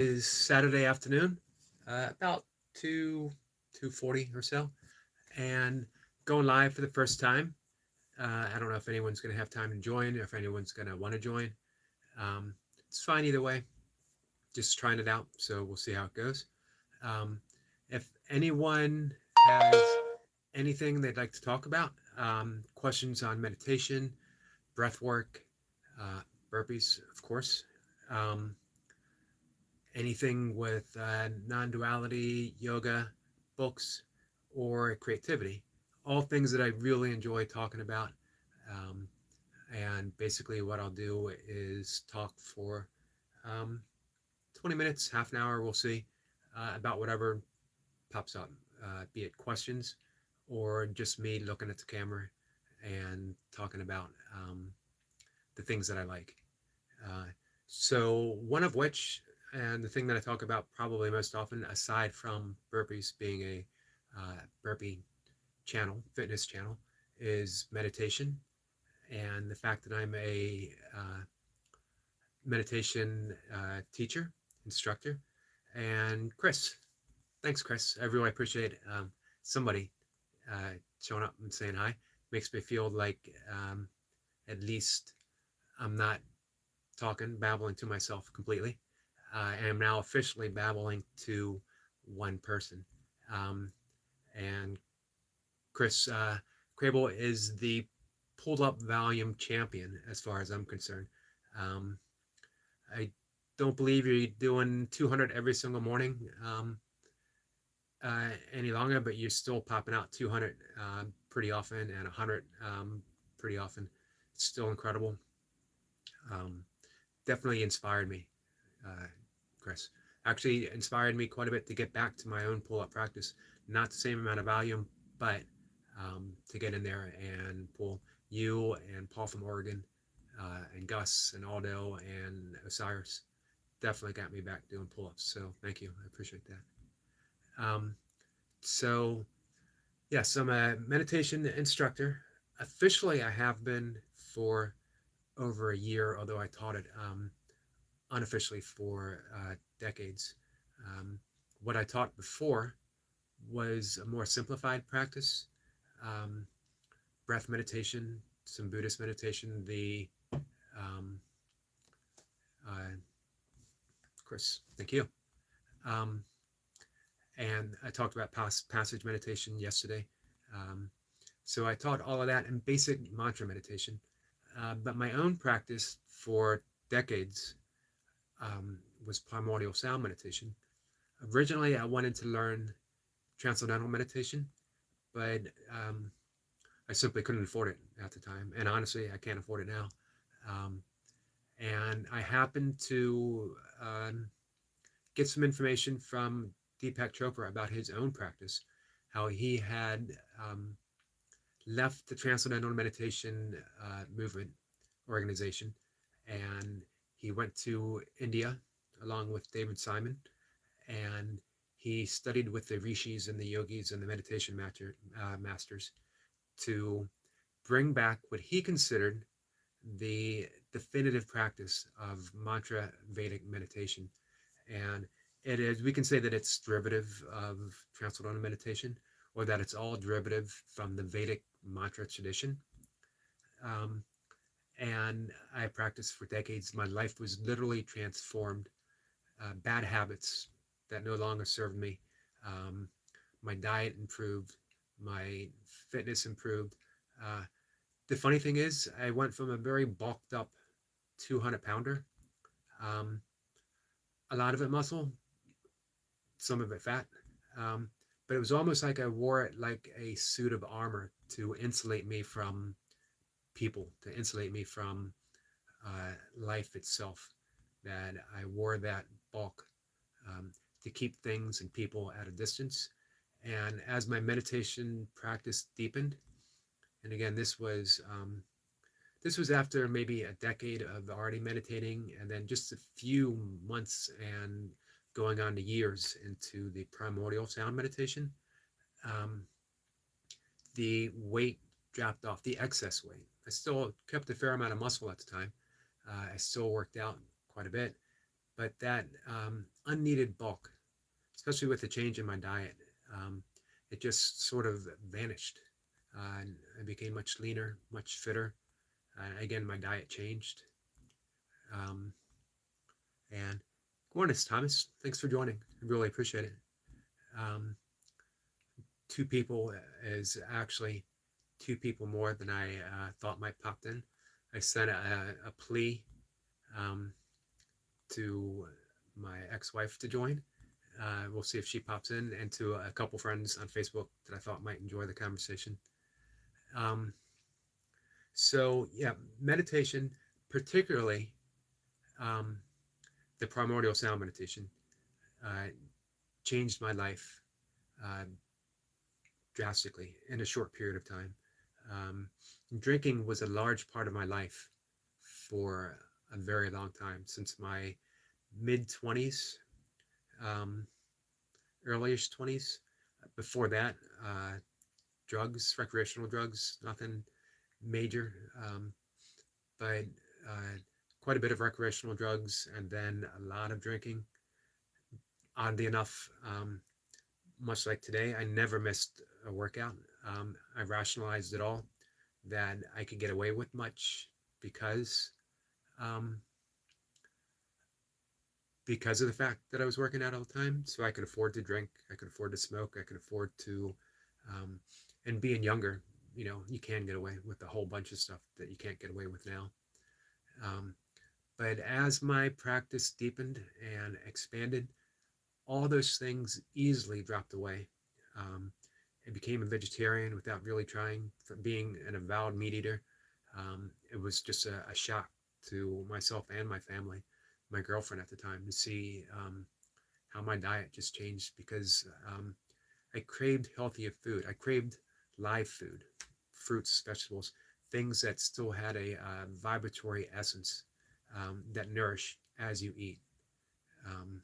Is Saturday afternoon, about 2:40 or so, and going live for the first time. I don't know if anyone's going to have time to join, or if anyone's going to want to join. Um, it's fine either way. Just trying it out, so we'll see how it goes. Um, if anyone has anything they'd like to talk about, questions on meditation, breath work, uh, burpees, of course. Um, Anything with non-duality, yoga, books, or creativity. All things that I really enjoy talking about. Um, and basically, what I'll do is talk for um, 20 minutes, half an hour, we'll see, about whatever pops up, be it questions or just me looking at the camera and talking about the things that I like. Uh, so one of which, and the thing that I talk about probably most often, aside from burpees being a burpee channel, fitness channel, is meditation and the fact that I'm a meditation teacher, instructor. And Chris, thanks, Chris. I really appreciate somebody showing up and saying hi. Makes me feel like at least I'm not talking, babbling to myself completely. I am now officially babbling to one person. Um, and Chris Crable is the pulled up volume champion as far as I'm concerned. Um, I don't believe you're doing 200 every single morning any longer, but you're still popping out 200 pretty often and 100 pretty often. It's still incredible. Um, Definitely inspired me, uh, Chris. Actually, inspired me quite a bit to get back to my own pull up practice. Not the same amount of volume, but to get in there and pull. You and Paul from Oregon, and Gus and Aldo and Osiris definitely got me back doing pull ups. So thank you. I appreciate that. Um, so, yes, I'm a meditation instructor. Officially, I have been for over a year, although I taught it unofficially for decades. Um, what I taught before was a more simplified practice, um, breath meditation, some Buddhist meditation. Um, uh, Chris, thank you. Um, and I talked about passage meditation yesterday. Um, so I taught all of that and basic mantra meditation. But my own practice for decades was primordial sound meditation. Originally, I wanted to learn transcendental meditation, but I simply couldn't afford it at the time. And honestly, I can't afford it now. Um, and I happened to get some information from Deepak Chopra about his own practice, how he had left the Transcendental Meditation movement organization, and he went to India along with David Simon, and he studied with the rishis and the yogis and the meditation masters to bring back what he considered the definitive practice of mantra Vedic meditation. And it is, we can say that it's derivative of transcendental meditation, or that it's all derivative from the Vedic mantra tradition. Um, and I practiced for decades. My life was literally transformed. Bad habits that no longer served me. Um, my diet improved. My fitness improved. Uh, the funny thing is, I went from a very bulked up 200 pounder, um, a lot of it muscle, some of it fat. Um, but it was almost like I wore it like a suit of armor to insulate me from people, to insulate me from life itself. That I wore that bulk to keep things and people at a distance. And as my meditation practice deepened, and again, this was after maybe a decade of already meditating, and then just a few months and going on to years into the primordial sound meditation. Um, the weight dropped off, the excess weight. I still kept a fair amount of muscle at the time. I still worked out quite a bit, but that unneeded bulk, especially with the change in my diet, um, it just sort of vanished. And I became much leaner, much fitter. Again, my diet changed. Um, and good morning, Thomas. Thanks for joining. I really appreciate it. Um, two people is actually two people more than I thought might pop in. I sent a plea um, to my ex-wife to join. We'll see if she pops in, and to a couple friends on Facebook that I thought might enjoy the conversation. Um, so yeah, meditation, particularly um, the primordial sound meditation, uh, changed my life uh, drastically in a short period of time. Um, Drinking was a large part of my life for a very long time, since my mid 20s, um, early-ish 20s. Before that, drugs, recreational drugs, nothing major, but uh, quite a bit of recreational drugs, and then a lot of drinking. Oddly enough, much like today, I never missed a workout. I rationalized it all that I could get away with much because um, because of the fact that I was working out all the time. So I could afford to drink, I could afford to smoke, I could afford to, and being younger, you can get away with a whole bunch of stuff that you can't get away with now. Um, but as my practice deepened and expanded, all those things easily dropped away. Um, I became a vegetarian without really trying. From being an avowed meat eater, it was just a shock to myself and my family, my girlfriend at the time, to see how my diet just changed, because I craved healthier food. I craved live food, fruits, vegetables, things that still had a vibratory essence that nourish as you eat. Um,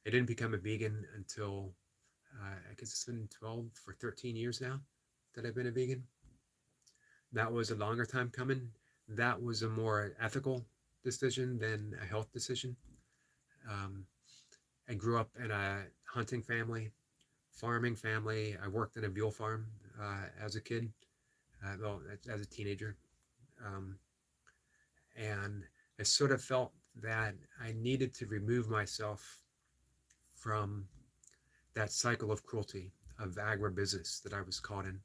I didn't become a vegan until I guess it's been 12 or 13 years now that I've been a vegan. That was a longer time coming. That was a more ethical decision than a health decision. Um, I grew up in a hunting family, farming family. I worked in a mule farm as a kid, well, as a teenager. Um, and I sort of felt that I needed to remove myself from that cycle of cruelty, of agribusiness that I was caught in.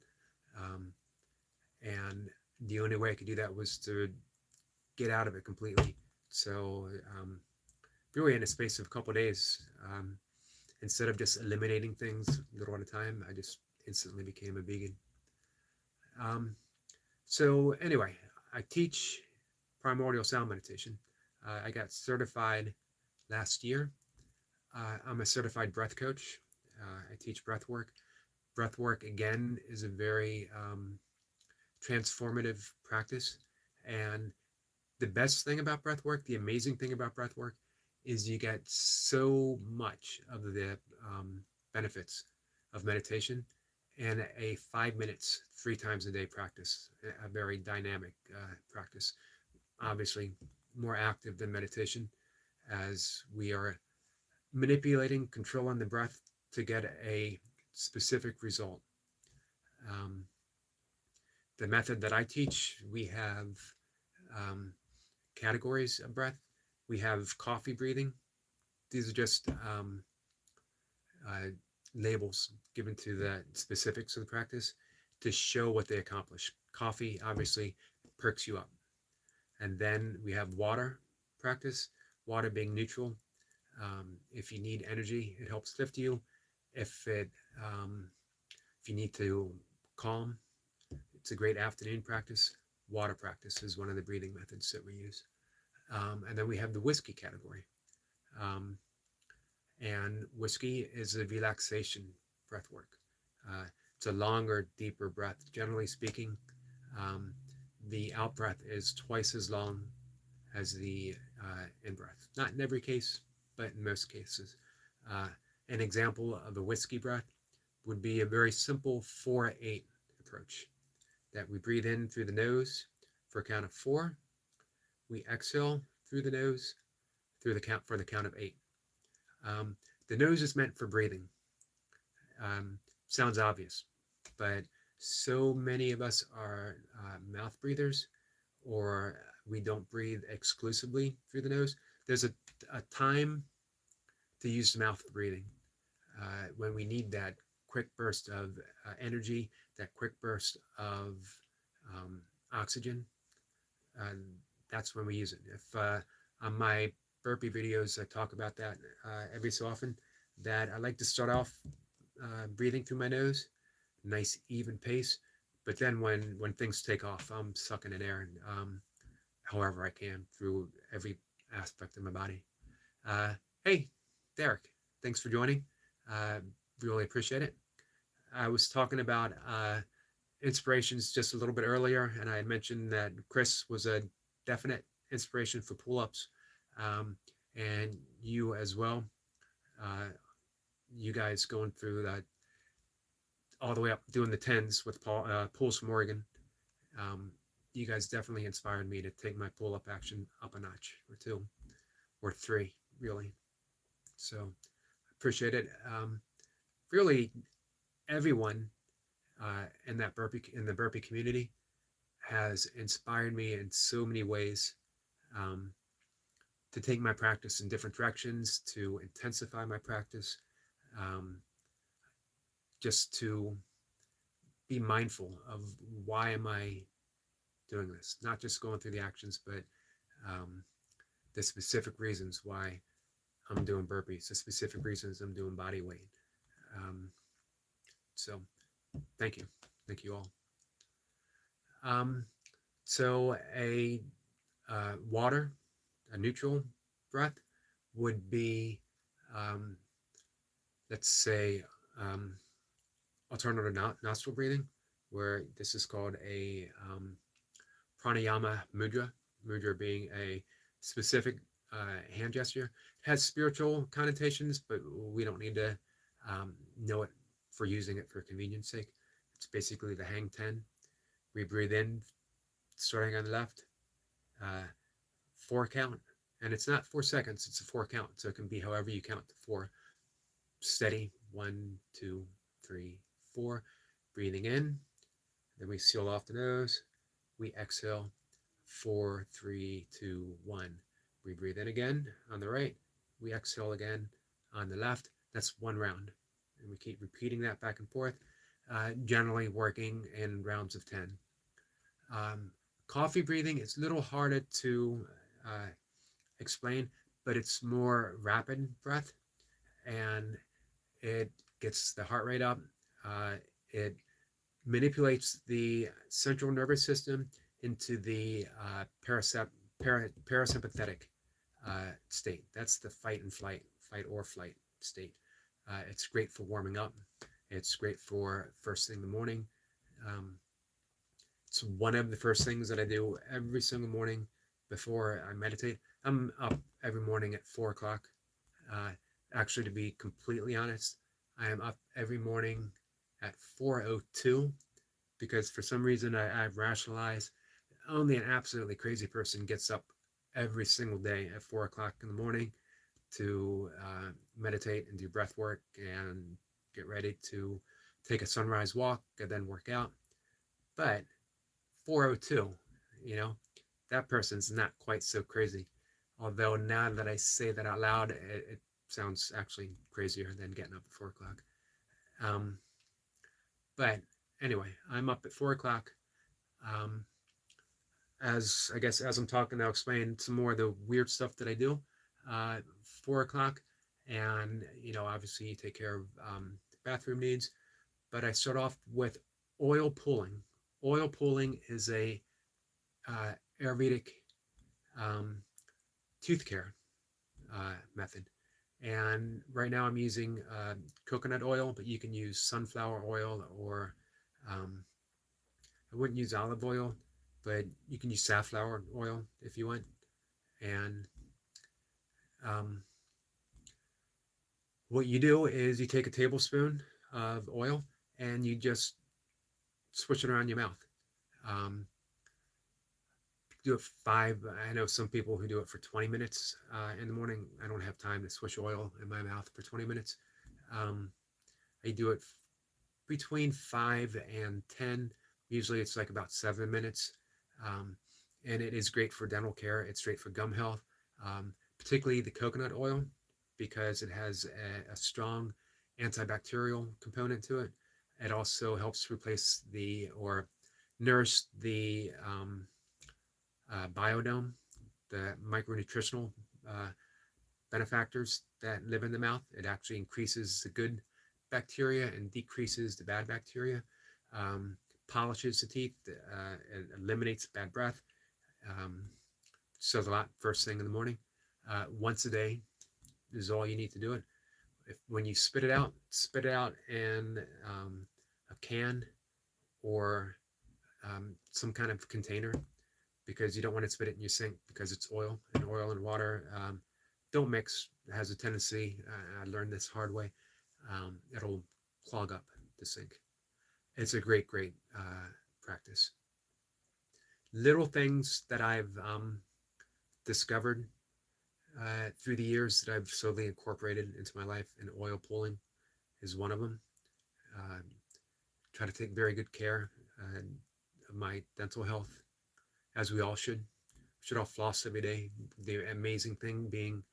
Um, and the only way I could do that was to get out of it completely. So, really, in a space of a couple of days, instead of just eliminating things little at a time, I just instantly became a vegan. So, anyway, I teach primordial sound meditation. I got certified last year. I'm a certified breath coach. I teach breath work. Breath work, again, is a very transformative practice. And the best thing about breath work, the amazing thing about breath work, is you get so much of the benefits of meditation in a 5 minutes, 3 times a day practice, a very dynamic practice. Obviously, more active than meditation, as we are manipulating, controlling the breath to get a specific result. Um, the method that I teach, we have categories of breath. We have coffee breathing. These are just labels given to the specifics of the practice to show what they accomplish. Coffee obviously perks you up. And then we have water practice, water being neutral. If you need energy, it helps lift you. If you need to calm, it's a great afternoon practice. Water practice is one of the breathing methods that we use. And then we have the whiskey category. And whiskey is a relaxation breath work. It's a longer, deeper breath. Generally speaking, the out breath is twice as long as the in breath. Not in every case, but in most cases. An example of a whiskey breath would be a very simple 4-8 approach, that we breathe in through the nose for a count of 4. We exhale through the nose through the count for the count of 8. The nose is meant for breathing. Sounds obvious, but so many of us are mouth breathers, or we don't breathe exclusively through the nose. There's a time to use mouth breathing when we need that quick burst of energy, that quick burst of oxygen. That's when we use it. If on my burpee videos, I talk about that every so often, that I like to start off breathing through my nose, nice even pace. But then when things take off, I'm sucking in air however I can through every aspect of my body. Hey, Derek, thanks for joining. Really appreciate it. I was talking about inspirations just a little bit earlier, and I had mentioned that Chris was a definite inspiration for pull-ups, and you as well. You guys going through that all the way up doing the 10s with pulls from Oregon. You guys definitely inspired me to take my pull-up action up a notch or 2 or 3, really. So appreciate it. Really, everyone in the burpee community has inspired me in so many ways to take my practice in different directions, to intensify my practice, just to be mindful of why am I doing this, not just going through the actions, but the specific reasons why I'm doing burpees, the specific reasons I'm doing body weight. So thank you all. So a water, a neutral breath would be, let's say, alternative nostril breathing, where this is called a pranayama mudra, mudra being a specific hand gesture. It has spiritual connotations, but we don't need to know it for using it for convenience sake. It's basically the hang 10. We breathe in, starting on the left, 4 count, and it's not 4 seconds, it's a 4 count, so it can be however you count to 4. Steady, 1, 2, 3, 4. Breathing in, then we seal off the nose, we exhale, 4, 3, 2, 1. We breathe in again on the right, we exhale again on the left. That's 1 round, and we keep repeating that back and forth, generally working in rounds of 10. Coffee breathing is a little harder to explain, but it's more rapid breath, and it gets the heart rate up. It manipulates the central nervous system into the parasympathetic state. That's the fight or flight state. It's great for warming up. It's great for first thing in the morning. It's one of the first things that I do every single morning before I meditate. I'm up every morning at 4 o'clock. Actually, to be completely honest, I am up every morning at 4:02 because for some reason I've rationalized only an absolutely crazy person gets up every single day at 4 o'clock in the morning to meditate and do breath work and get ready to take a sunrise walk and then work out. But 4:02, that person's not quite so crazy. Although now that I say that out loud, it sounds actually crazier than getting up at 4 o'clock. But anyway, I'm up at 4 o'clock. As I'm talking, I'll explain some more of the weird stuff that I do. 4 o'clock, and obviously you take care of bathroom needs. But I start off with oil pulling. Oil pulling is a Ayurvedic tooth care method. And right now I'm using coconut oil, but you can use sunflower oil, or I wouldn't use olive oil, but you can use safflower oil if you want. And what you do is you take a tablespoon of oil and you just swish it around your mouth. do it 5. I know some people who do it for 20 minutes in the morning. I don't have time to swish oil in my mouth for 20 minutes. Um, I do it between 5 and 10. Usually it's like about 7 minutes. Um, and it is great for dental care. It's great for gum health, particularly the coconut oil, because it has a strong antibacterial component to it. It also helps replace or nourish the biodome, the micronutritional uh, benefactors that live in the mouth. It actually increases the good bacteria and decreases the bad bacteria, um, polishes the teeth, it eliminates bad breath. Um, so a lot first thing in the morning. Once a day is all you need to do it. When you spit it out in a can or some kind of container, because you don't want to spit it in your sink because it's oil, and oil and water don't mix. It has a tendency, I learned this hard way, it'll clog up the sink. It's a great practice. Little things that I've discovered through the years that I've slowly incorporated into my life, and oil pulling is one of them. Uh, Try to take very good care of my dental health, as we all should. We should all floss every day. The amazing thing being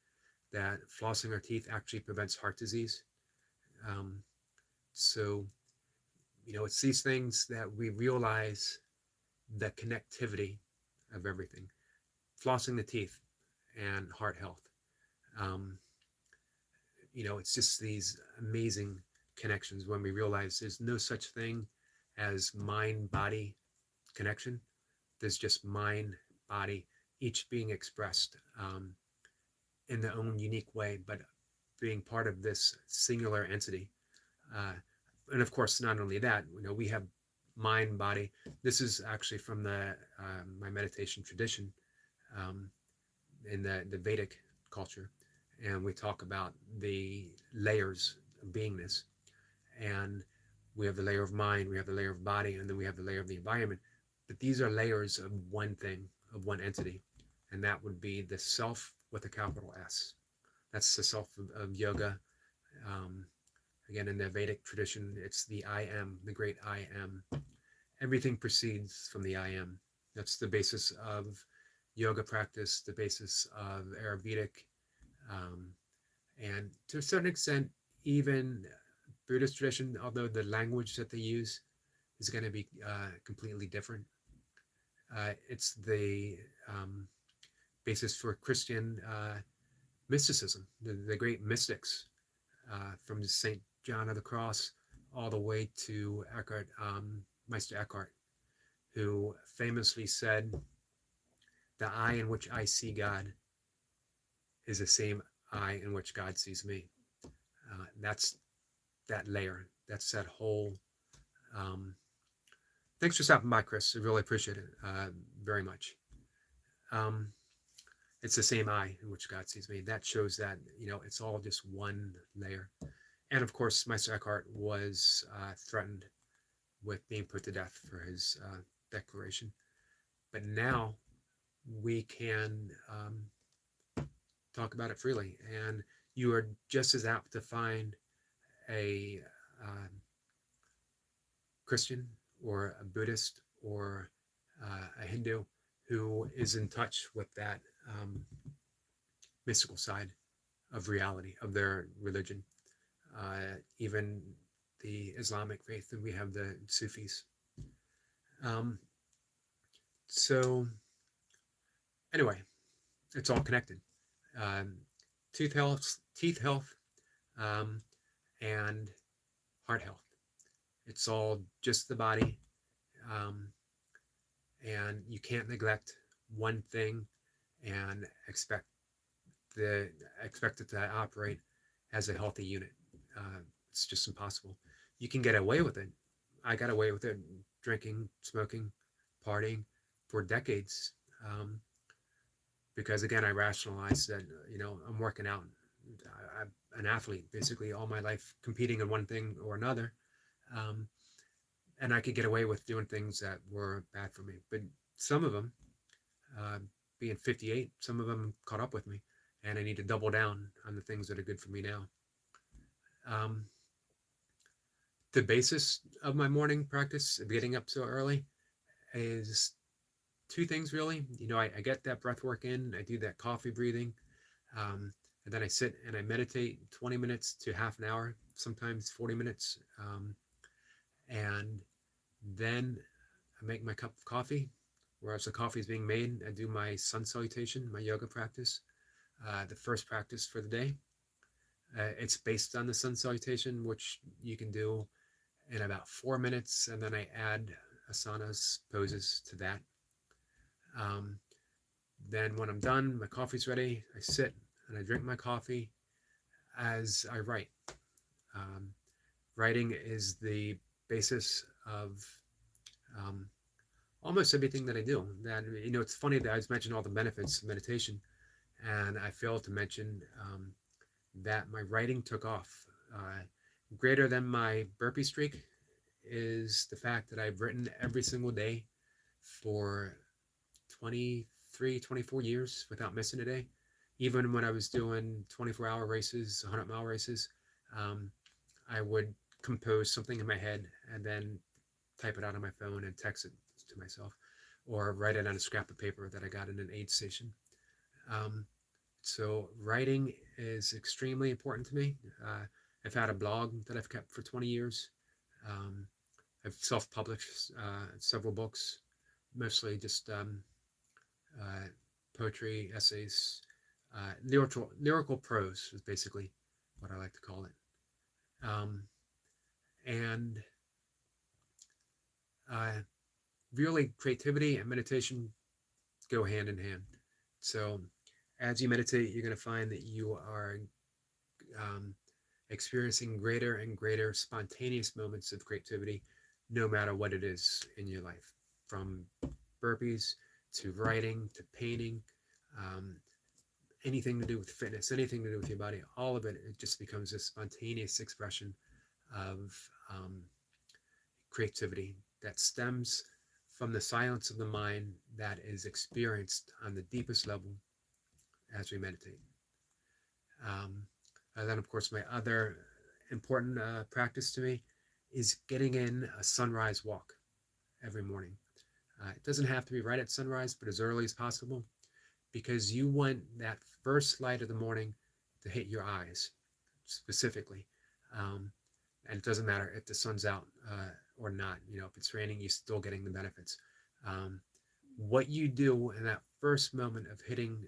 that flossing our teeth actually prevents heart disease. Um, so, it's these things that we realize the connectivity of everything. Flossing the teeth and heart health. Um, it's just these amazing connections when we realize there's no such thing as mind-body connection. There's just mind, body, each being expressed in their own unique way, but being part of this singular entity. And of course, not only that, we have mind, body. This is actually from my meditation tradition in the Vedic culture, and we talk about the layers of beingness. And we have the layer of mind, we have the layer of body, and then we have the layer of the environment. But these are layers of one thing, of one entity, and that would be the self with a capital S. That's the self of yoga. Again, in the Vedic tradition, it's the I am, the great I am. Everything proceeds from the I am. That's the basis of yoga practice, the basis of Ayurvedic, and to a certain extent, even Buddhist tradition, although the language that they use is going to be completely different. It's the basis for Christian mysticism, the great mystics, from St. John of the Cross all the way to Eckhart, Meister Eckhart, who famously said, "The eye in which I see God is the same eye in which God sees me." That's that layer. That's that whole. Thanks for stopping by, Chris. I really appreciate it very much. It's the same eye in which God sees me. That shows that, it's all just one layer. And of course, Meister Eckhart was threatened with being put to death for his declaration. But now we can talk about it freely. And you are just as apt to find a Christian or a Buddhist or a Hindu who is in touch with that mystical side of reality, of their religion. Even the Islamic faith, and we have the Sufis. So anyway, it's all connected. Teeth health, and heart health. It's all just the body, and you can't neglect one thing and expect it to operate as a healthy unit. It's just impossible. You can get away with it. I got away with it, drinking, smoking, partying for decades, because again, I rationalized that I'm working out. I'm an athlete basically all my life, competing in one thing or another, and I could get away with doing things that were bad for me. But some of them, Uh, Being 58, some of them caught up with me, and I need to double down on the things that are good for me now. Um, the basis of my morning practice of getting up so early is two things really. I get that breath work in, I do that coffee breathing, and then I sit and I meditate 20 minutes to half an hour, sometimes 40 minutes. And then I make my cup of coffee. Whereas the coffee is being made, I do my sun salutation, my yoga practice, the first practice for the day. It's based on the sun salutation, which you can do in about 4 minutes, and then I add asanas poses to that. Um, then when I'm done, my coffee's ready. I sit and I drink my coffee as I write. Um, Writing is the basis of um, almost everything that I do. That it's funny that I just mentioned all the benefits of meditation, and I failed to mention that my writing took off. Greater than my burpee streak is the fact that I've written every single day for 23, 24 years without missing a day. Even when I was doing 24-hour races, 100-mile races, um, I would compose something in my head and then type it out on my phone and text it to myself, or write it on a scrap of paper that I got in an aid station. Um, so writing is extremely important to me. I've had a blog that I've kept for 20 years. Um, I've self-published several books, mostly just uh, poetry, essays, lyrical prose is basically what I like to call it. Um, and uh, Really, creativity and meditation go hand in hand. So as you meditate, you're going to find that you are um, experiencing greater and greater spontaneous moments of creativity, no matter what it is in your life, from burpees to writing to painting, um, anything to do with fitness, anything to do with your body, all of it, it just becomes a spontaneous expression of um, creativity that stems from the silence of the mind that is experienced on the deepest level as we meditate. Um, and then, of course, my other important practice to me is getting in a sunrise walk every morning. It doesn't have to be right at sunrise, but as early as possible, because you want that first light of the morning to hit your eyes specifically. Um, and it doesn't matter if the sun's out or not. If it's raining, you're still getting the benefits. Um, what you do in that first moment of hitting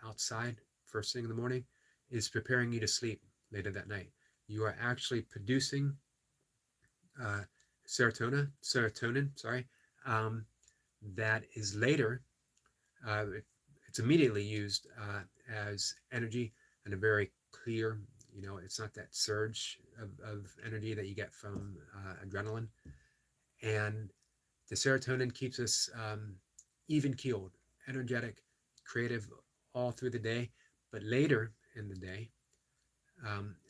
outside first thing in the morning is preparing you to sleep later that night. You are actually producing uh, serotonin, sorry, that is later, uh, it's immediately used as energy and a very clear, it's not that surge of energy that you get from adrenaline. And the serotonin keeps us even keeled, energetic, creative all through the day. But later in the day,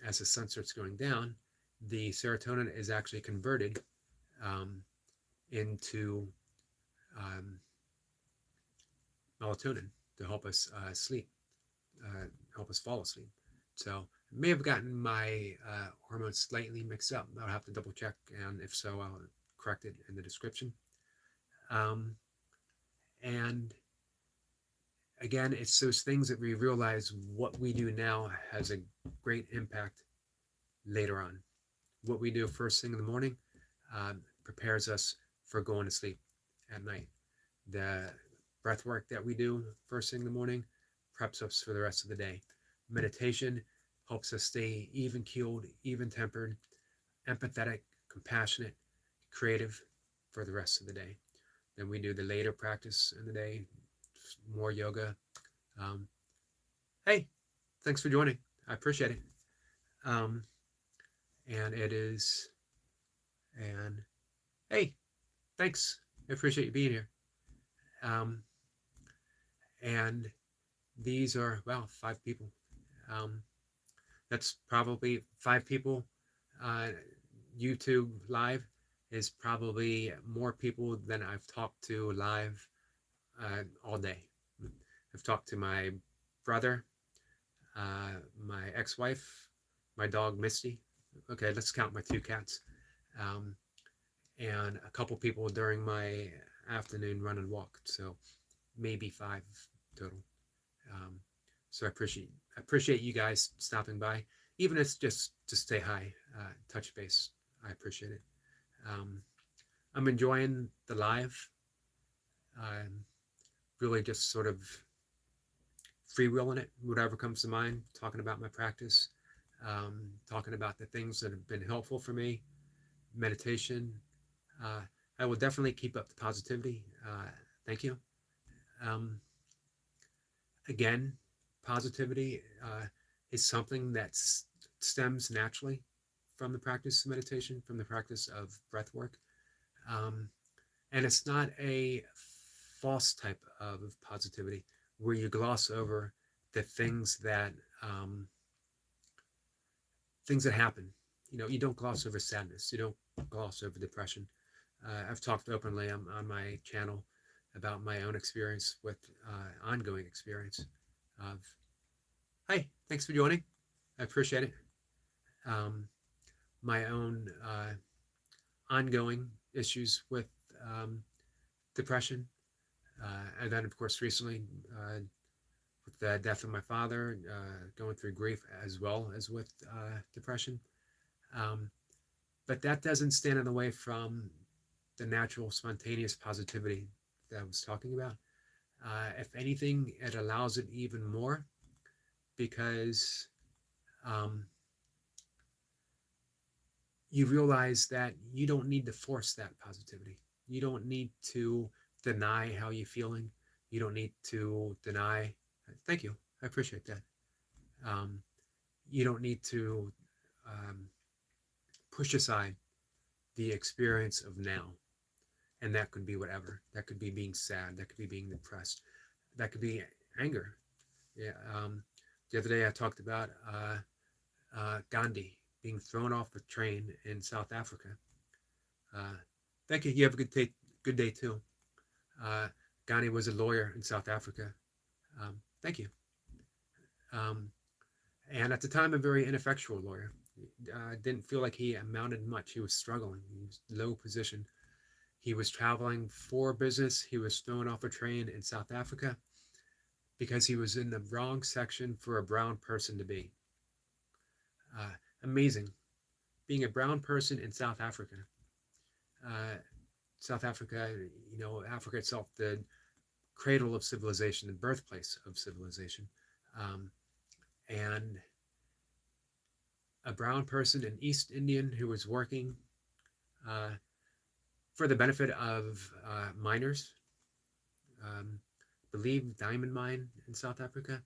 as the sun starts going down, the serotonin is actually converted um, into um, melatonin to help us sleep, help us fall asleep. So I may have gotten my hormones slightly mixed up. I'll have to double check, and if so, I'll correct it in the description. And again, it's those things that we realize what we do now has a great impact later on. What we do first thing in the morning prepares us for going to sleep at night. The breath work that we do first thing in the morning preps us for the rest of the day. Meditation helps us stay even keeled, even tempered, empathetic, compassionate, creative for the rest of the day. Then we do the later practice in the day, more yoga. Hey, thanks for joining. I appreciate it. And it is, and hey, thanks. I appreciate you being here. And these are, well, 5 people. That's probably 5 people. YouTube live is probably more people than I've talked to live all day. I've talked to my brother, my ex-wife, my dog Misty. Okay, let's count my 2 cats, um, and a couple people during my afternoon run and walk. So maybe 5 total. Um, so I appreciate you guys stopping by, even if it's just to say hi, touch base. I appreciate it. Um, I'm enjoying the live. I'm really just sort of freewheeling it, whatever comes to mind, talking about my practice, talking about the things that have been helpful for me, meditation. Uh, I will definitely keep up the positivity. Thank you. Um, Again, positivity is something that stems naturally from the practice of meditation, from the practice of breath work. Um, and it's not a false type of positivity where you gloss over the things that happen. You don't gloss over sadness. You don't gloss over depression. I've talked openly on my channel about my own experience with ongoing experience of, hey, thanks for joining. I appreciate it. My own ongoing issues with depression. And then, of course, recently with the death of my father, going through grief as well as with depression. But that doesn't stand in the way from the natural, spontaneous positivity that I was talking about. If anything, it allows it even more because you realize that you don't need to force that positivity. You don't need to deny how you're feeling. You don't need to deny. Thank you. I appreciate that. You don't need to push aside the experience of now. And that could be whatever. That could be being sad. That could be being depressed. That could be anger. Yeah. The other day I talked about Gandhi being thrown off a train in South Africa. Thank you. You have a good day too. Gandhi was a lawyer in South Africa. Thank you. And at the time, a very ineffectual lawyer. Didn't feel like he amounted much. He was struggling. He was low position. He was traveling for business. He was thrown off a train in South Africa because he was in the wrong section for a brown person to be. Amazing. Being a brown person in South Africa. South Africa, Africa itself, the cradle of civilization, the birthplace of civilization. And a brown person, an East Indian who was working for the benefit of miners, believe diamond mine in South Africa,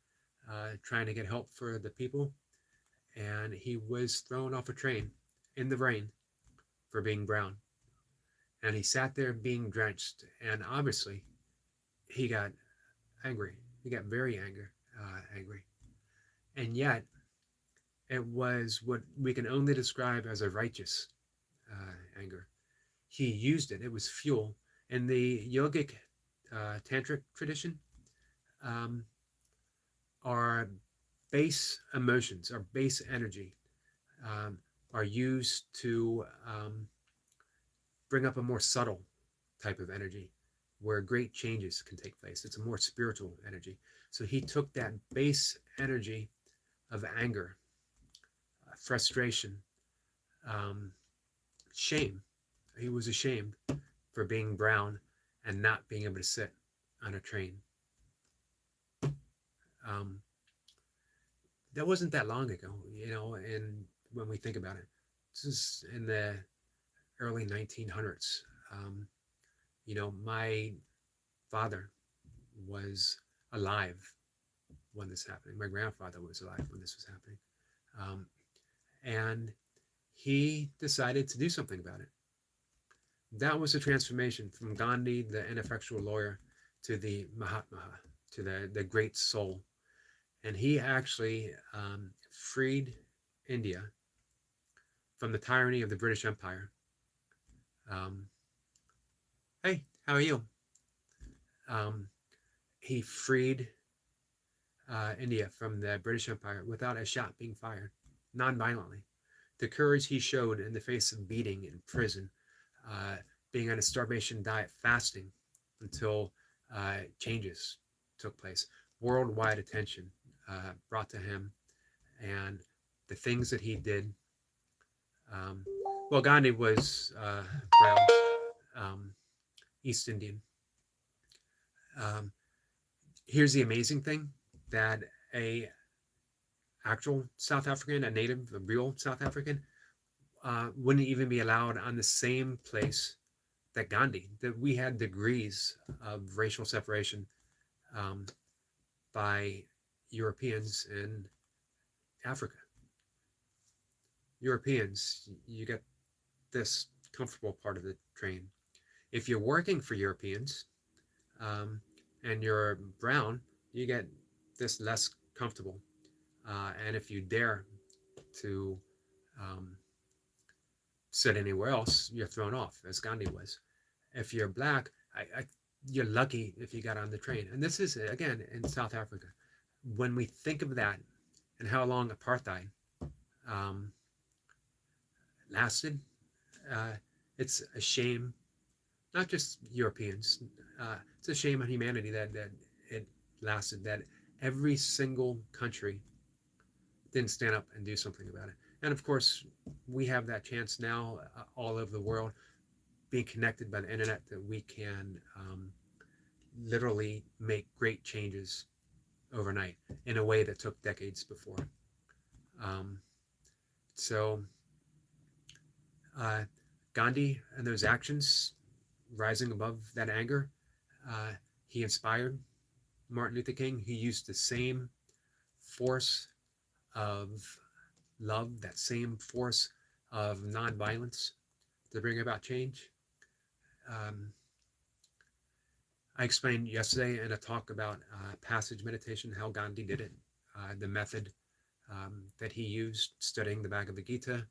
trying to get help for the people. And he was thrown off a train in the rain for being brown. And he sat there being drenched. And obviously, he got angry. He got very angry. And yet, it was what we can only describe as a righteous anger. He used it. It was fuel. In the yogic tantric tradition, our base emotions, our base energy are used to bring up a more subtle type of energy where great changes can take place. It's a more spiritual energy. So he took that base energy of anger, frustration, shame. He was ashamed for being brown and not being able to sit on a train. That wasn't that long ago, and when we think about it, this is in the early 1900s. My father was alive when this happened. My grandfather was alive when this was happening. And he decided to do something about it. That was a transformation from Gandhi, the ineffectual lawyer, to the Mahatma, to the great soul. And he actually freed India from the tyranny of the British Empire. Hey, how are you? he freed India from the British Empire without a shot being fired, non-violently. The courage he showed in the face of beating in prison, being on a starvation diet, fasting until changes took place, worldwide attention brought to him, and the things that he did. Um, well, Gandhi was brown, um, East Indian. Um, Here's the amazing thing, that a actual South African, a native, a real South African, wouldn't even be allowed on the same place that Gandhi. That we had degrees of racial separation um, by Europeans in Africa. Europeans, you get this comfortable part of the train. If you're working for Europeans um, and you're brown, you get this less comfortable. And if you dare to um, sit anywhere else, you're thrown off, as Gandhi was. If you're black, you're lucky if you got on the train. And this is, again, in South Africa. When we think of that and how long apartheid um, lasted, it's a shame, not just Europeans, it's a shame on humanity that it lasted, that every single country didn't stand up and do something about it. And of course, we have that chance now all over the world, being connected by the internet, that we can literally make great changes overnight in a way that took decades before. So Gandhi and those actions, rising above that anger, he inspired Martin Luther King. He used the same force of love, that same force of nonviolence to bring about change. I explained yesterday in a talk about passage meditation how Gandhi did it, the method that he used, studying the Bhagavad Gita,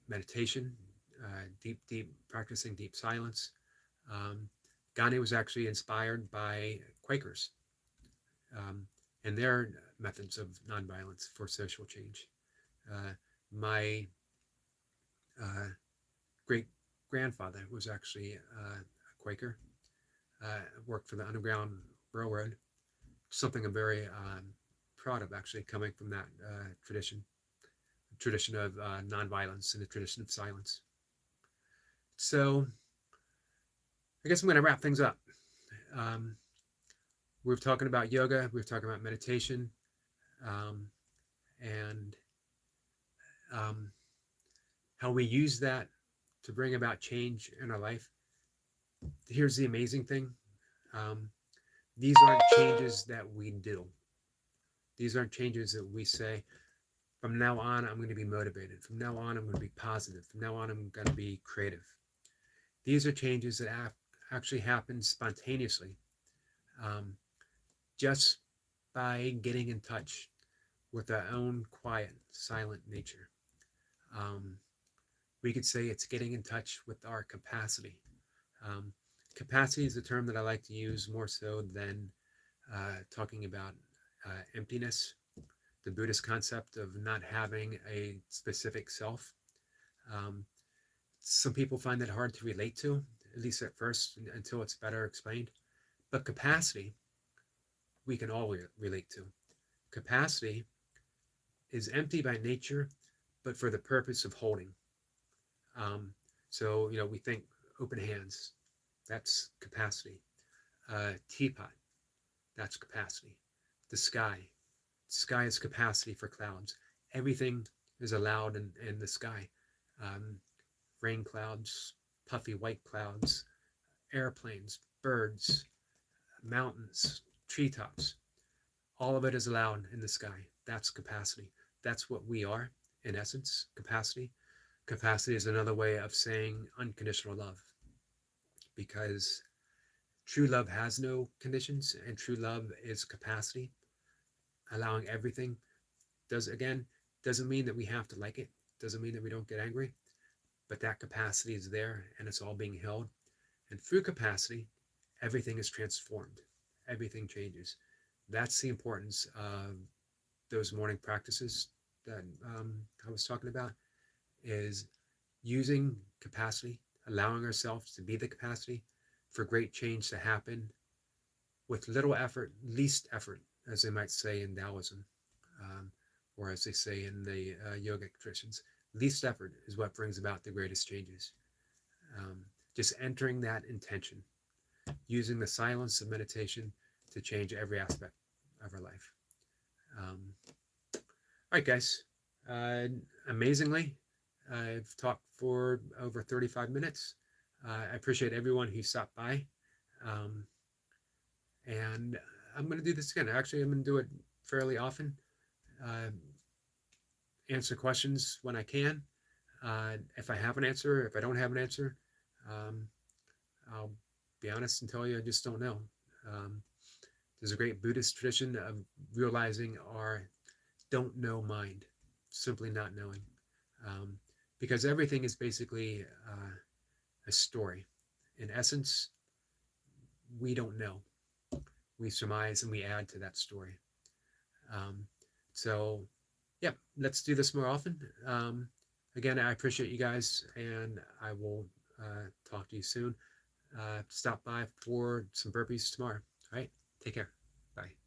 meditation, deep, practicing deep silence. Gandhi was actually inspired by Quakers and their methods of nonviolence for social change. My great-grandfather was actually a Quaker, worked for the Underground Railroad, something I'm very proud of, actually, coming from that tradition of nonviolence and the tradition of silence. So I guess I'm going to wrap things up. We were talking about yoga, we were talking about meditation, and how we use that to bring about change in our life. Here's the amazing thing. These aren't changes that we do. These aren't changes that we say, from now on, I'm going to be motivated. From now on, I'm going to be positive. From now on, I'm going to be creative. These are changes that actually happen spontaneously, just by getting in touch with our own quiet, silent nature. We could say it's getting in touch with our capacity. Capacity is a term that I like to use more so than talking about emptiness, the Buddhist concept of not having a specific self. Some people find that hard to relate to, at least at first, until it's better explained. But capacity, we can all relate to. Capacity is empty by nature, but for the purpose of holding. So, we think open hands, that's capacity. Teapot, that's capacity. The sky is capacity for clouds. Everything is allowed in the sky. Rain clouds, puffy white clouds, airplanes, birds, mountains, treetops. All of it is allowed in the sky. That's capacity. That's what we are, in essence, capacity. Capacity is another way of saying unconditional love, because true love has no conditions, and true love is capacity, allowing everything. Doesn't mean that we have to like it, doesn't mean that we don't get angry, but that capacity is there, and it's all being held. And through capacity, everything is transformed. Everything changes. That's the importance of those morning practices that I was talking about, is using capacity, allowing ourselves to be the capacity for great change to happen with little effort, least effort, as they might say in Taoism, um, or as they say in the yogic traditions. Least effort is what brings about the greatest changes. Um, just entering that intention, using the silence of meditation to change every aspect of our life. All right, guys. Amazingly, I've talked for over 35 minutes. I appreciate everyone who stopped by. Um, and I'm going to do this again. Actually, I'm going to do it fairly often. Uh, answer questions when I can. If I have an answer, if I don't have an answer, um, I'll be honest and tell you I just don't know. Um, there's a great Buddhist tradition of realizing our don't know mind, simply not knowing. Um, because everything is basically a story. In essence, we don't know. We surmise and we add to that story. Um, so, yeah, let's do this more often. Again, I appreciate you guys, and I will talk to you soon. Stop by for some burpees tomorrow. All right, take care. Bye.